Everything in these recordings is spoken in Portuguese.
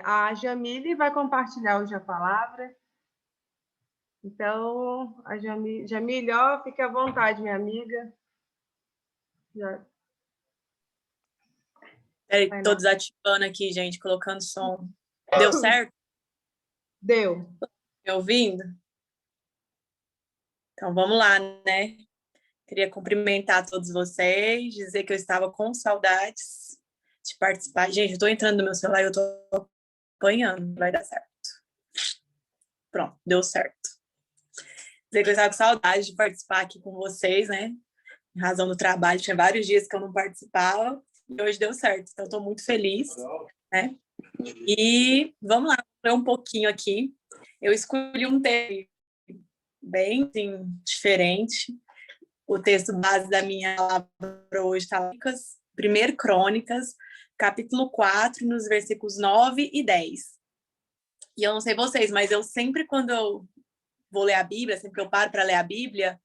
A Jamile vai compartilhar hoje a palavra. Então, a Jamile, ó, fique à vontade, minha amiga. Estou desativando aqui, gente, colocando som. Deu certo? Deu. Me ouvindo? Então, vamos lá, né? Queria cumprimentar todos vocês, dizer que eu estava com saudades de participar. Gente, eu estou entrando no meu celular e eu estou apanhando, vai dar certo. Pronto, deu certo. Dizer que eu estava com saudade de participar aqui com vocês, né? Em razão do trabalho, tinha vários dias que eu não participava e hoje deu certo. Então, estou muito feliz, né? E vamos lá, ler um pouquinho aqui. Eu escolhi um texto bem assim, diferente. O texto base da minha palavra hoje está em 1 Crônicas, capítulo 4, nos versículos 9 e 10. E eu não sei vocês, mas eu sempre, quando eu vou ler a Bíblia, sempre que eu paro para ler a Bíblia,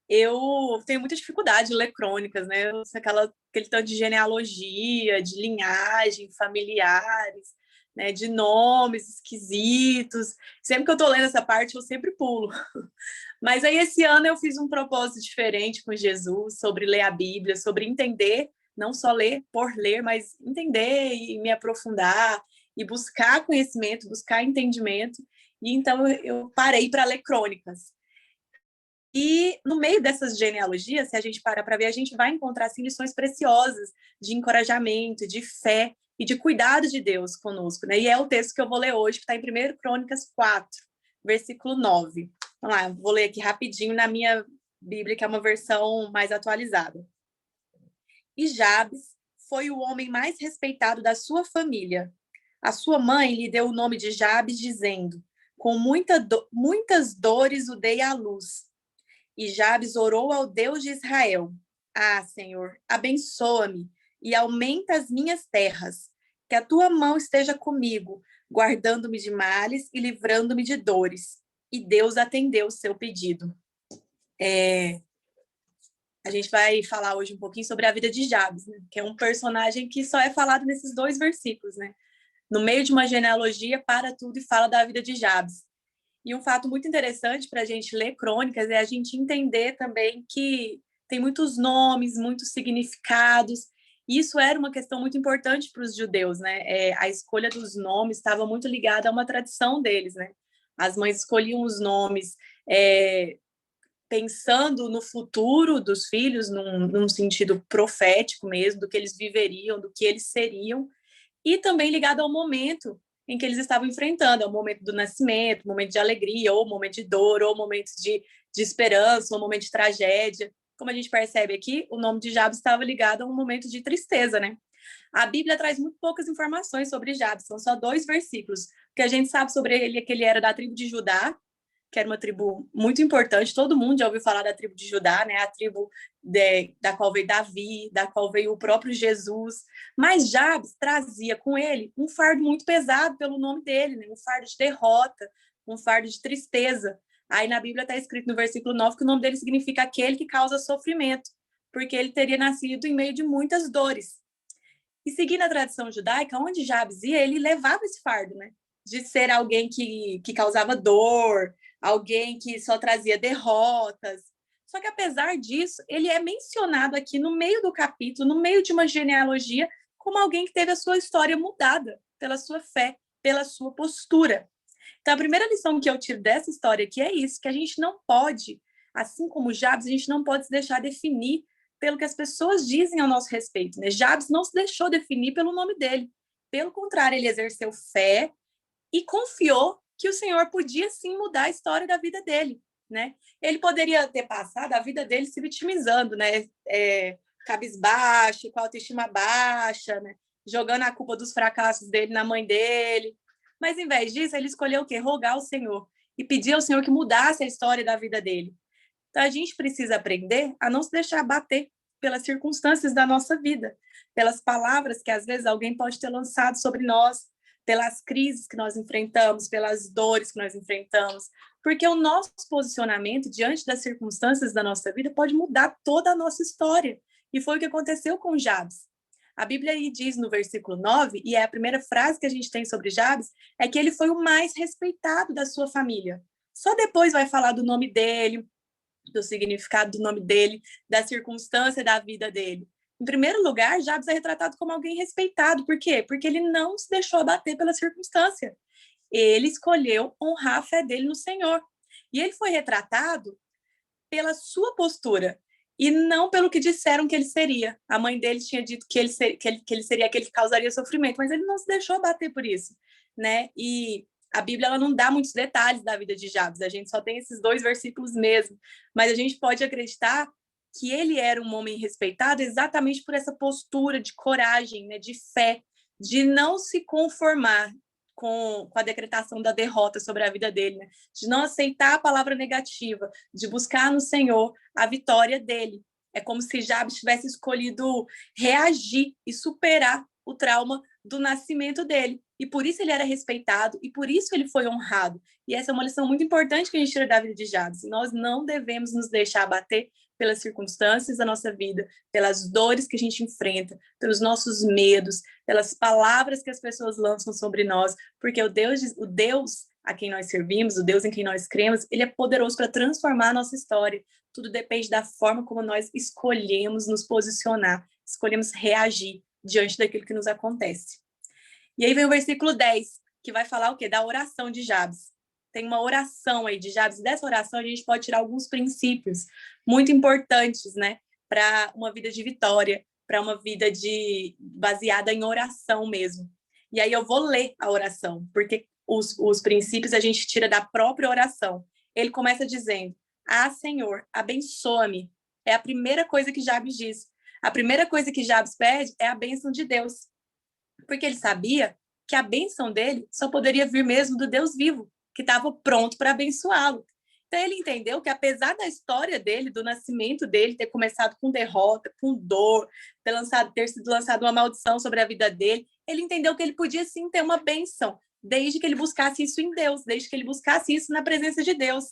eu tenho muita dificuldade de ler crônicas, né? Aquele tanto de genealogia, de linhagem, familiares, né? De nomes esquisitos. Sempre que eu tô lendo essa parte, eu sempre pulo. Mas aí, esse ano, eu fiz um propósito diferente com Jesus, sobre ler a Bíblia, sobre entender, não só ler por ler, mas entender e me aprofundar, e buscar conhecimento, buscar entendimento. E então, eu parei para ler crônicas. E no meio dessas genealogias, se a gente parar para ver, a gente vai encontrar assim, lições preciosas de encorajamento, de fé e de cuidado de Deus conosco, né? E é o texto que eu vou ler hoje, que está em 1 Crônicas 4, versículo 9. Vamos lá, vou ler aqui rapidinho na minha Bíblia, que é uma versão mais atualizada. E Jabes foi o homem mais respeitado da sua família. A sua mãe lhe deu o nome de Jabes, dizendo: com muitas dores o dei à luz. E Jabes orou ao Deus de Israel: ah, Senhor, abençoa-me e aumenta as minhas terras, que a tua mão esteja comigo, guardando-me de males e livrando-me de dores. E Deus atendeu o seu pedido. A gente vai falar hoje um pouquinho sobre a vida de Jabes, né? Que é um personagem que só é falado nesses 2 versículos, né? No meio de uma genealogia, para tudo e fala da vida de Jabes. E um fato muito interessante para a gente ler crônicas é a gente entender também que tem muitos nomes, muitos significados. E isso era uma questão muito importante para os judeus, né? A escolha dos nomes estava muito ligada a uma tradição deles, né? As mães escolhiam os nomes pensando no futuro dos filhos, num sentido profético mesmo, do que eles viveriam, do que eles seriam, e também ligado ao momento em que eles estavam enfrentando, ao momento do nascimento, momento de alegria, ou momento de dor, ou momento de esperança, ou momento de tragédia. Como a gente percebe aqui, o nome de Jabes estava ligado a um momento de tristeza, né? A Bíblia traz muito poucas informações sobre Jabes, são só 2 versículos. O que a gente sabe sobre ele é que ele era da tribo de Judá, que era uma tribo muito importante, todo mundo já ouviu falar da tribo de Judá, né? A tribo da qual veio Davi, da qual veio o próprio Jesus. Mas Jabes trazia com ele um fardo muito pesado pelo nome dele, né? Um fardo de derrota, um fardo de tristeza. Aí na Bíblia está escrito no versículo 9 que o nome dele significa aquele que causa sofrimento, porque ele teria nascido em meio de muitas dores. E seguindo a tradição judaica, onde Jabes ia, ele levava esse fardo, né? De ser alguém que causava dor, alguém que só trazia derrotas. Só que, apesar disso, ele é mencionado aqui no meio do capítulo, no meio de uma genealogia, como alguém que teve a sua história mudada pela sua fé, pela sua postura. Então, a primeira lição que eu tiro dessa história aqui é isso, que a gente não pode, assim como Jabes, a gente não pode se deixar definir pelo que as pessoas dizem ao nosso respeito, né? Jabes não se deixou definir pelo nome dele. Pelo contrário, ele exerceu fé e confiou que o Senhor podia sim mudar a história da vida dele, né? Ele poderia ter passado a vida dele se vitimizando, né? Cabisbaixo, com a autoestima baixa, né? Jogando a culpa dos fracassos dele na mãe dele. Mas, em vez disso, ele escolheu o quê? Rogar ao Senhor e pedir ao Senhor que mudasse a história da vida dele. Então, a gente precisa aprender a não se deixar bater pelas circunstâncias da nossa vida, pelas palavras que, às vezes, alguém pode ter lançado sobre nós, pelas crises que nós enfrentamos, pelas dores que nós enfrentamos, porque o nosso posicionamento diante das circunstâncias da nossa vida pode mudar toda a nossa história. E foi o que aconteceu com Jabes. A Bíblia aí diz no versículo 9, e é a primeira frase que a gente tem sobre Jabes, é que ele foi o mais respeitado da sua família. Só depois vai falar do nome dele, do significado do nome dele, da circunstância da vida dele. Em primeiro lugar, Jabes é retratado como alguém respeitado. Por quê? Porque ele não se deixou abater pela circunstância. Ele escolheu honrar a fé dele no Senhor. E ele foi retratado pela sua postura e não pelo que disseram que ele seria. A mãe dele tinha dito que ele seria aquele que causaria sofrimento, mas ele não se deixou abater por isso, né? E a Bíblia ela não dá muitos detalhes da vida de Jabes, a gente só tem esses 2 versículos mesmo, mas a gente pode acreditar que ele era um homem respeitado exatamente por essa postura de coragem, né, de fé, de não se conformar com a decretação da derrota sobre a vida dele, né? De não aceitar a palavra negativa, de buscar no Senhor a vitória dele. É como se Jabes tivesse escolhido reagir e superar o trauma do nascimento dele. E por isso ele era respeitado e por isso ele foi honrado. E essa é uma lição muito importante que a gente tira da vida de Jabes. Nós não devemos nos deixar abater pelas circunstâncias da nossa vida, pelas dores que a gente enfrenta, pelos nossos medos, pelas palavras que as pessoas lançam sobre nós, porque o Deus a quem nós servimos, o Deus em quem nós cremos, ele é poderoso para transformar a nossa história. Tudo depende da forma como nós escolhemos nos posicionar, escolhemos reagir diante daquilo que nos acontece. E aí vem o versículo 10, que vai falar o quê? Da oração de Jabes. Tem uma oração aí de Jabes, e dessa oração a gente pode tirar alguns princípios muito importantes, né, para uma vida de vitória, para uma vida baseada em oração mesmo. E aí eu vou ler a oração, porque os princípios a gente tira da própria oração. Ele começa dizendo: Ah, Senhor, abençoa-me. É a primeira coisa que Jabes diz. A primeira coisa que Jabes pede é a bênção de Deus, porque ele sabia que a bênção dele só poderia vir mesmo do Deus vivo, que estava pronto para abençoá-lo. Então ele entendeu que apesar da história dele, do nascimento dele, ter começado com derrota, com dor, ter sido lançado uma maldição sobre a vida dele, ele entendeu que ele podia sim ter uma bênção, desde que ele buscasse isso em Deus, desde que ele buscasse isso na presença de Deus.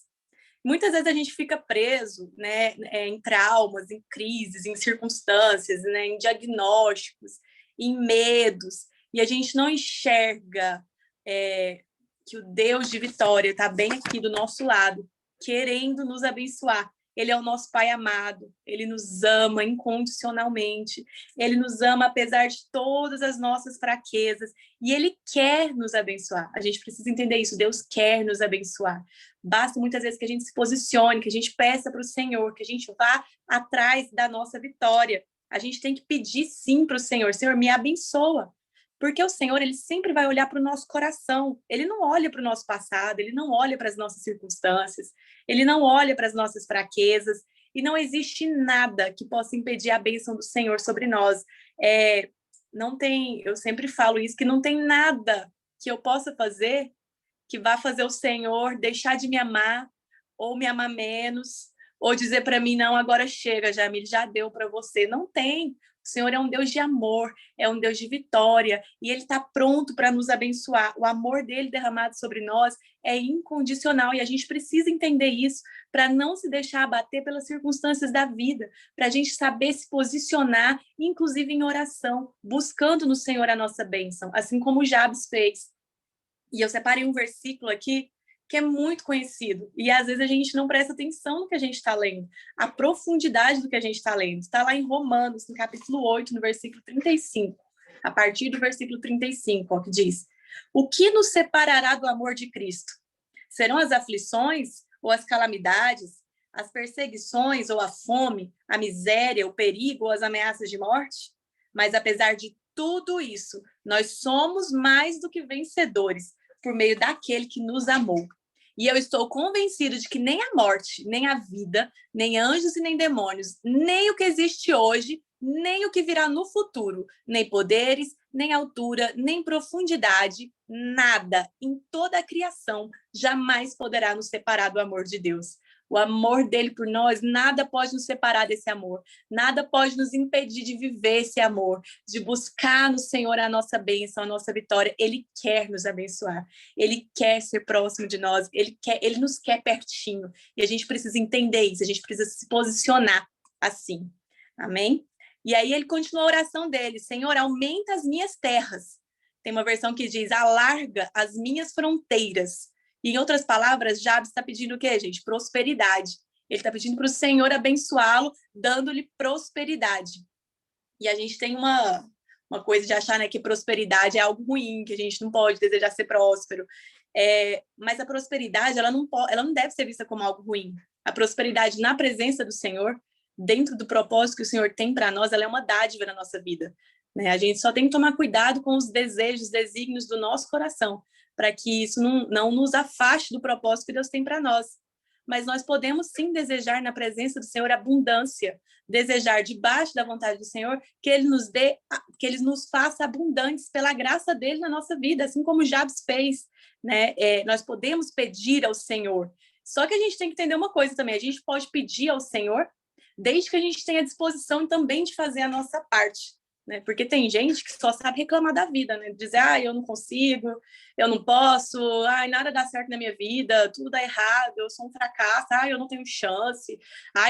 Muitas vezes a gente fica preso, né, em traumas, em crises, em circunstâncias, né, em diagnósticos, em medos, e a gente não enxerga que o Deus de vitória está bem aqui do nosso lado, querendo nos abençoar. Ele é o nosso Pai amado, ele nos ama incondicionalmente, ele nos ama apesar de todas as nossas fraquezas, e ele quer nos abençoar. A gente precisa entender isso, Deus quer nos abençoar. Basta muitas vezes que a gente se posicione, que a gente peça para o Senhor, que a gente vá atrás da nossa vitória. A gente tem que pedir sim para o Senhor: Senhor, me abençoa. Porque o Senhor, ele sempre vai olhar para o nosso coração. Ele não olha para o nosso passado, ele não olha para as nossas circunstâncias, ele não olha para as nossas fraquezas, e não existe nada que possa impedir a bênção do Senhor sobre nós. Não tem, eu sempre falo isso, que não tem nada que eu possa fazer que vá fazer o Senhor deixar de me amar, ou me amar menos, ou dizer para mim: não, agora chega, Jamile, já deu para você. Não tem. O Senhor é um Deus de amor, é um Deus de vitória, e Ele está pronto para nos abençoar. O amor dele derramado sobre nós é incondicional, e a gente precisa entender isso para não se deixar abater pelas circunstâncias da vida, para a gente saber se posicionar, inclusive em oração, buscando no Senhor a nossa bênção, assim como Jabes fez. E eu separei um versículo aqui que é muito conhecido, e às vezes a gente não presta atenção no que a gente está lendo, a profundidade do que a gente está lendo. Está lá em Romanos, no capítulo 8, no versículo 35, a partir do versículo 35, ó, que diz: O que nos separará do amor de Cristo? Serão as aflições ou as calamidades, as perseguições ou a fome, a miséria, o perigo ou as ameaças de morte? Mas apesar de tudo isso, nós somos mais do que vencedores por meio daquele que nos amou. E eu estou convencido de que nem a morte, nem a vida, nem anjos e nem demônios, nem o que existe hoje, nem o que virá no futuro, nem poderes, nem altura, nem profundidade, nada em toda a criação jamais poderá nos separar do amor de Deus. O amor dele por nós, nada pode nos separar desse amor, nada pode nos impedir de viver esse amor, de buscar no Senhor a nossa bênção, a nossa vitória. Ele quer nos abençoar, ele quer ser próximo de nós, ele nos quer pertinho, e a gente precisa entender isso, a gente precisa se posicionar assim. Amém? E aí ele continua a oração dele: Senhor, aumenta as minhas terras. Tem uma versão que diz: alarga as minhas fronteiras. E, em outras palavras, Jabes está pedindo o quê, gente? Prosperidade. Ele está pedindo para o Senhor abençoá-lo, dando-lhe prosperidade. E a gente tem uma coisa de achar, né, que prosperidade é algo ruim, que a gente não pode desejar ser próspero. Mas a prosperidade, ela não deve ser vista como algo ruim. A prosperidade na presença do Senhor, dentro do propósito que o Senhor tem para nós, ela é uma dádiva na nossa vida. Né? A gente só tem que tomar cuidado com os desejos, desígnios do nosso coração, para que isso não nos afaste do propósito que Deus tem para nós. Mas nós podemos sim desejar na presença do Senhor abundância, desejar debaixo da vontade do Senhor que Ele nos dê, que Ele nos faça abundantes pela graça dele na nossa vida, assim como Jabes fez, né? Nós podemos pedir ao Senhor. Só que a gente tem que entender uma coisa também: a gente pode pedir ao Senhor desde que a gente tenha disposição também de fazer a nossa parte. Né? Porque tem gente que só sabe reclamar da vida, né? Dizer, eu não consigo, eu não posso, nada dá certo na minha vida, tudo dá errado, eu sou um fracasso, eu não tenho chance,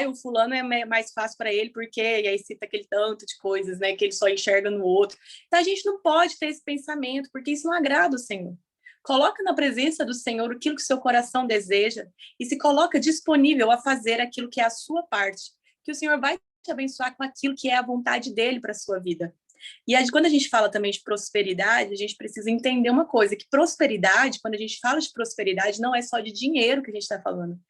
o fulano é mais fácil para ele, porque, e aí cita aquele tanto de coisas, né, que ele só enxerga no outro. Então a gente não pode ter esse pensamento, porque isso não agrada o Senhor. Coloca na presença do Senhor aquilo que o seu coração deseja e se coloca disponível a fazer aquilo que é a sua parte, que o Senhor vai te abençoar com aquilo que é a vontade dele para a sua vida. E aí, quando a gente fala também de prosperidade, a gente precisa entender uma coisa, que prosperidade, quando a gente fala de prosperidade, não é só de dinheiro que a gente está falando.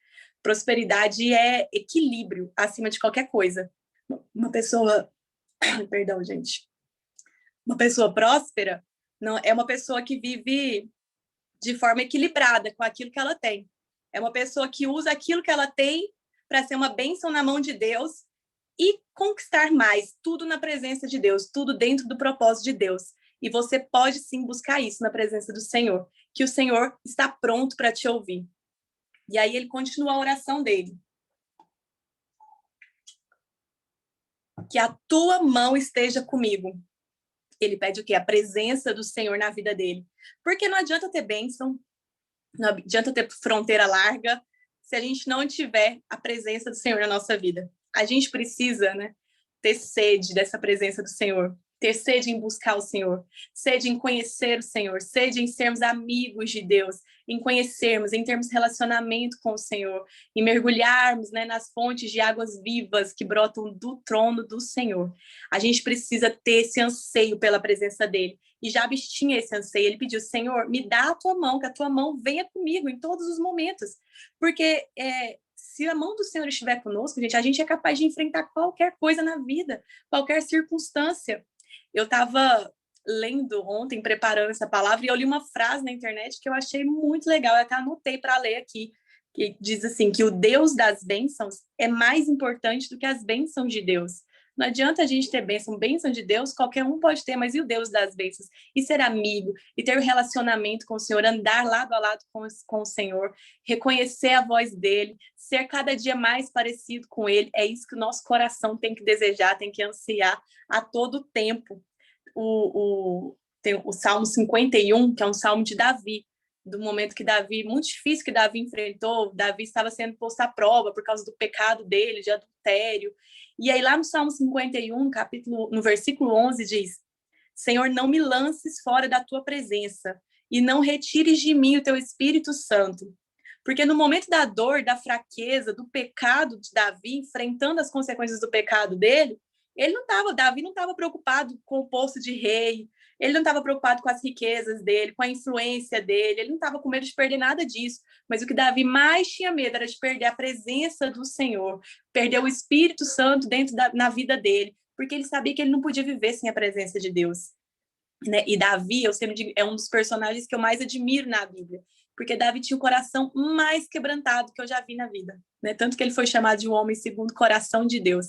Prosperidade é equilíbrio acima de qualquer coisa. Uma pessoa... Perdão, gente. Uma pessoa próspera não é uma pessoa que vive de forma equilibrada com aquilo que ela tem. É uma pessoa que usa aquilo que ela tem para ser uma bênção na mão de Deus e conquistar mais, tudo na presença de Deus, tudo dentro do propósito de Deus. E você pode sim buscar isso na presença do Senhor, que o Senhor está pronto para te ouvir. E aí ele continua a oração dele. Que a tua mão esteja comigo. Ele pede o quê? A presença do Senhor na vida dele. Porque não adianta ter bênção, não adianta ter fronteira larga, se a gente não tiver a presença do Senhor na nossa vida. A gente precisa, né, ter sede dessa presença do Senhor, ter sede em buscar o Senhor, sede em conhecer o Senhor, sede em sermos amigos de Deus, em conhecermos, em termos relacionamento com o Senhor, em mergulharmos, né, nas fontes de águas vivas que brotam do trono do Senhor. A gente precisa ter esse anseio pela presença dele. E Jabes tinha esse anseio. Ele pediu: Senhor, me dá a tua mão, que a tua mão venha comigo em todos os momentos. Porque se a mão do Senhor estiver conosco, a gente é capaz de enfrentar qualquer coisa na vida, qualquer circunstância. Eu estava lendo ontem, preparando essa palavra, e eu li uma frase na internet que eu achei muito legal, eu até anotei para ler aqui, que diz assim, que o Deus das bênçãos é mais importante do que as bênçãos de Deus. Não adianta a gente ter bênção de Deus, qualquer um pode ter, mas e o Deus das bênçãos? E ser amigo, e ter um relacionamento com o Senhor, andar lado a lado com o Senhor, reconhecer a voz dele, ser cada dia mais parecido com ele, é isso que o nosso coração tem que desejar, tem que ansiar a todo tempo. Tem o Salmo 51, que é um salmo de Davi, do momento que Davi, muito difícil que Davi enfrentou, Davi estava sendo posto à prova por causa do pecado dele, de adultério. E aí lá no Salmo 51, no versículo 11, diz: Senhor, não me lances fora da tua presença e não retires de mim o teu Espírito Santo. Porque no momento da dor, da fraqueza, do pecado de Davi, enfrentando as consequências do pecado dele, Davi não estava preocupado com o posto de rei, ele não estava preocupado com as riquezas dele, com a influência dele, ele não estava com medo de perder nada disso. Mas o que Davi mais tinha medo era de perder a presença do Senhor, perder o Espírito Santo na vida dele, porque ele sabia que ele não podia viver sem a presença de Deus. Né? E Davi, eu sempre digo, é um dos personagens que eu mais admiro na Bíblia, porque Davi tinha o coração mais quebrantado que eu já vi na vida, né? Tanto que ele foi chamado de um homem segundo o coração de Deus.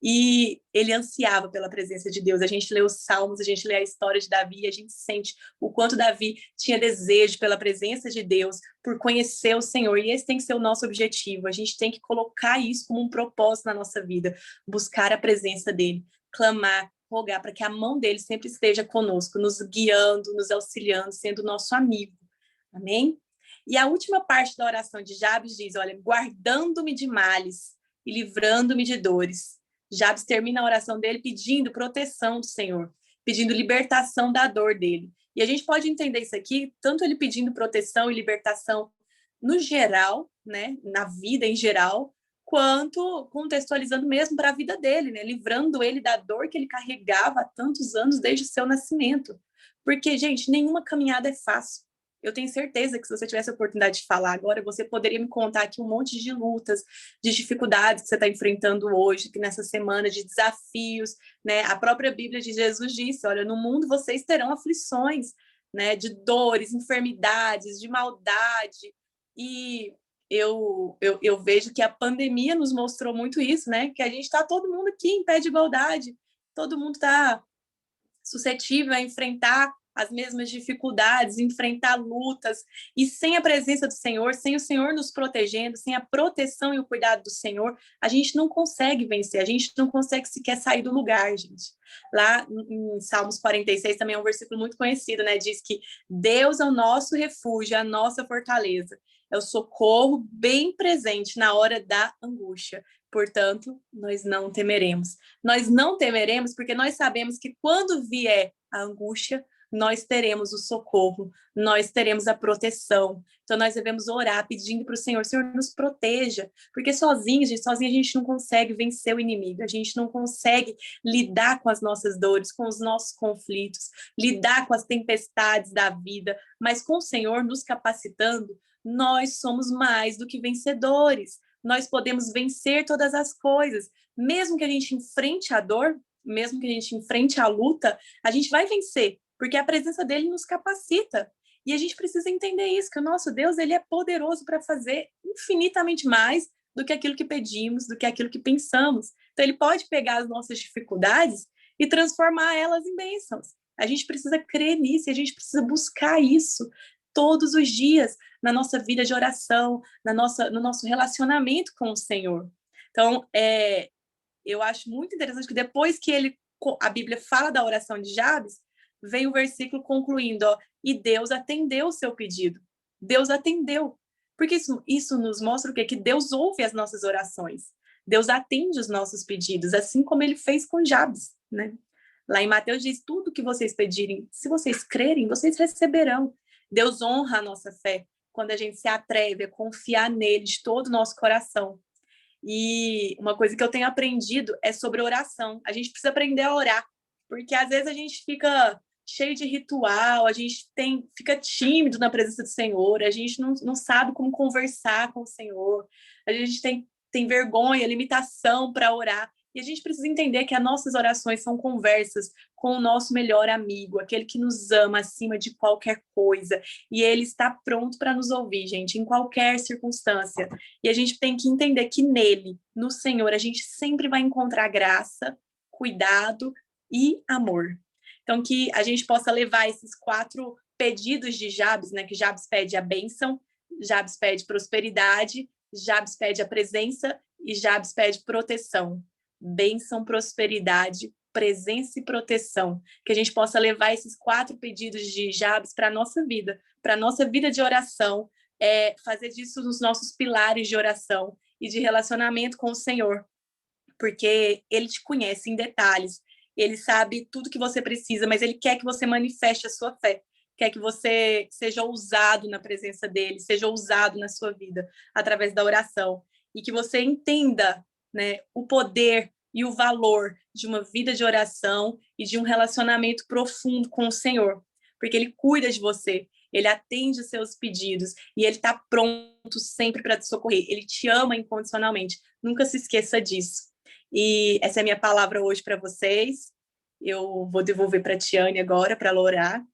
E ele ansiava pela presença de Deus. A gente lê os Salmos, a gente lê a história de Davi, a gente sente o quanto Davi tinha desejo pela presença de Deus, por conhecer o Senhor. E esse tem que ser o nosso objetivo. A gente tem que colocar isso como um propósito na nossa vida, buscar a presença dele, clamar, rogar para que a mão dele sempre esteja conosco, nos guiando, nos auxiliando, sendo nosso amigo. Amém? E a última parte da oração de Jabes diz: olha, guardando-me de males e livrando-me de dores. Jabes termina a oração dele pedindo proteção do Senhor, pedindo libertação da dor dele. E a gente pode entender isso aqui, tanto ele pedindo proteção e libertação no geral, né, na vida em geral, quanto contextualizando mesmo para a vida dele, né, livrando ele da dor que ele carregava há tantos anos desde o seu nascimento. Porque, gente, nenhuma caminhada é fácil. Eu tenho certeza que se você tivesse a oportunidade de falar agora, você poderia me contar aqui um monte de lutas, de dificuldades que você está enfrentando hoje, que nessa semana, de desafios, né? A própria Bíblia de Jesus disse, olha, no mundo vocês terão aflições, né? De dores, enfermidades, de maldade. E eu vejo que a pandemia nos mostrou muito isso, né? Que a gente está todo mundo aqui em pé de igualdade, todo mundo está suscetível a enfrentar as mesmas dificuldades, enfrentar lutas, e sem a presença do Senhor, sem o Senhor nos protegendo, sem a proteção e o cuidado do Senhor, a gente não consegue vencer, a gente não consegue sequer sair do lugar, gente. Lá em Salmos 46 também é um versículo muito conhecido, né? Diz que Deus é o nosso refúgio, a nossa fortaleza, é o socorro bem presente na hora da angústia. Portanto, nós não temeremos. Nós não temeremos porque nós sabemos que quando vier a angústia, nós teremos o socorro, nós teremos a proteção. Então, nós devemos orar pedindo para o Senhor nos proteja, porque sozinho a gente não consegue vencer o inimigo, a gente não consegue lidar com as nossas dores, com os nossos conflitos, lidar com as tempestades da vida, mas com o Senhor nos capacitando, nós somos mais do que vencedores. Nós podemos vencer todas as coisas, mesmo que a gente enfrente a dor, mesmo que a gente enfrente a luta, a gente vai vencer, porque a presença dele nos capacita. E a gente precisa entender isso, que o nosso Deus, ele é poderoso para fazer infinitamente mais do que aquilo que pedimos, do que aquilo que pensamos. Então, ele pode pegar as nossas dificuldades e transformar elas em bênçãos. A gente precisa crer nisso, e a gente precisa buscar isso todos os dias na nossa vida de oração, no nosso relacionamento com o Senhor. Então, eu acho muito interessante que depois que a Bíblia fala da oração de Jabes, vem o versículo concluindo, ó, e Deus atendeu o seu pedido. Deus atendeu. Porque isso nos mostra o quê? Que Deus ouve as nossas orações. Deus atende os nossos pedidos, assim como ele fez com Jabes, né? Lá em Mateus diz, tudo que vocês pedirem, se vocês crerem, vocês receberão. Deus honra a nossa fé quando a gente se atreve a confiar nele de todo o nosso coração. E uma coisa que eu tenho aprendido é sobre oração. A gente precisa aprender a orar, porque às vezes a gente fica cheio de ritual, a gente fica tímido na presença do Senhor, a gente não sabe como conversar com o Senhor, a gente tem vergonha, limitação para orar. E a gente precisa entender que as nossas orações são conversas com o nosso melhor amigo, aquele que nos ama acima de qualquer coisa. E ele está pronto para nos ouvir, gente, em qualquer circunstância. E a gente tem que entender que nele, no Senhor, a gente sempre vai encontrar graça, cuidado e amor. Então, que a gente possa levar esses 4 pedidos de Jabes, né? Que Jabes pede a bênção, Jabes pede prosperidade, Jabes pede a presença e Jabes pede proteção. Bênção, prosperidade, presença e proteção. Que a gente possa levar esses 4 pedidos de Jabes para a nossa vida de oração, fazer disso os nossos pilares de oração e de relacionamento com o Senhor, porque ele te conhece em detalhes, ele sabe tudo que você precisa, mas ele quer que você manifeste a sua fé, quer que você seja ousado na presença dele, seja ousado na sua vida, através da oração, e que você entenda, né, o poder e o valor de uma vida de oração e de um relacionamento profundo com o Senhor, porque ele cuida de você, ele atende os seus pedidos e ele está pronto sempre para te socorrer, ele te ama incondicionalmente, nunca se esqueça disso. E essa é a minha palavra hoje para vocês. Eu vou devolver para a Tiane agora, para ela orar.